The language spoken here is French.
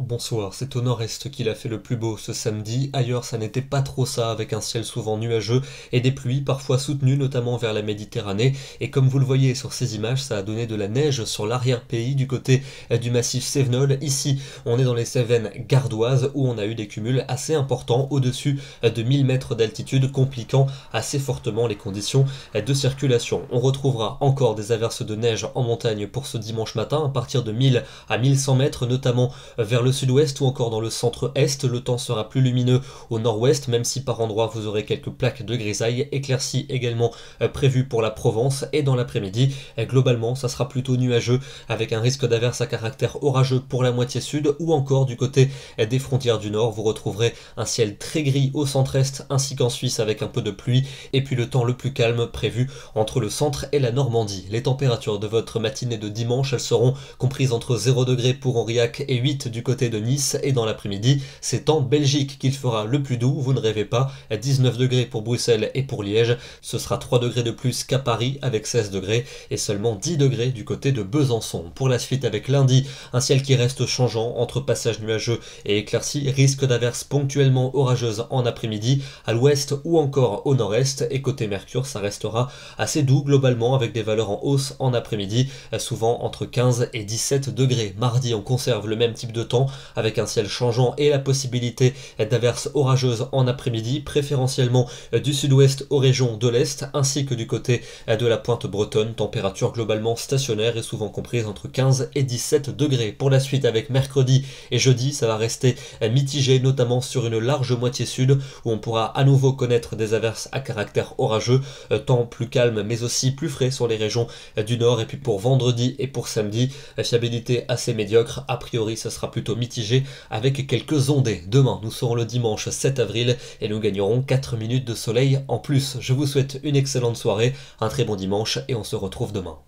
Bonsoir, c'est au nord-est qu'il a fait le plus beau ce samedi, ailleurs ça n'était pas trop ça avec un ciel souvent nuageux et des pluies parfois soutenues notamment vers la Méditerranée et comme vous le voyez sur ces images ça a donné de la neige sur l'arrière-pays du côté du massif Cévenol. Ici on est dans les Cévennes gardoises où on a eu des cumuls assez importants au-dessus de 1000 mètres d'altitude compliquant assez fortement les conditions de circulation. On retrouvera encore des averses de neige en montagne pour ce dimanche matin à partir de 1000 à 1100 mètres notamment vers le sud-ouest ou encore dans le centre-est. Le temps sera plus lumineux au nord-ouest, même si par endroits vous aurez quelques plaques de grisaille. Éclaircies également prévues pour la Provence et dans l'après-midi. Globalement, ça sera plutôt nuageux avec un risque d'averse à caractère orageux pour la moitié sud ou encore du côté des frontières du nord. Vous retrouverez un ciel très gris au centre-est ainsi qu'en Suisse avec un peu de pluie et puis le temps le plus calme prévu entre le centre et la Normandie. Les températures de votre matinée de dimanche, elles seront comprises entre 0 degrés pour Aurillac et 8 du côté de Nice et dans l'après-midi, c'est en Belgique qu'il fera le plus doux, vous ne rêvez pas, 19 degrés pour Bruxelles et pour Liège, ce sera 3 degrés de plus qu'à Paris avec 16 degrés et seulement 10 degrés du côté de Besançon. Pour la suite avec lundi, un ciel qui reste changeant entre passages nuageux et éclaircies, risque d'averses ponctuellement orageuses en après-midi à l'ouest ou encore au nord-est et côté Mercure, ça restera assez doux globalement avec des valeurs en hausse en après-midi, souvent entre 15 et 17 degrés. Mardi, on conserve le même type de temps avec un ciel changeant et la possibilité d'averses orageuses en après-midi, préférentiellement du sud-ouest aux régions de l'est, ainsi que du côté de la pointe bretonne, température globalement stationnaire et souvent comprise entre 15 et 17 degrés. Pour la suite avec mercredi et jeudi, ça va rester mitigé, notamment sur une large moitié sud, où on pourra à nouveau connaître des averses à caractère orageux, temps plus calme mais aussi plus frais sur les régions du nord. Et puis pour vendredi et pour samedi, fiabilité assez médiocre, a priori ça sera plutôt mitigé avec quelques ondées. Demain, nous serons le dimanche 7 avril et nous gagnerons 4 minutes de soleil en plus. Je vous souhaite une excellente soirée, un très bon dimanche et on se retrouve demain.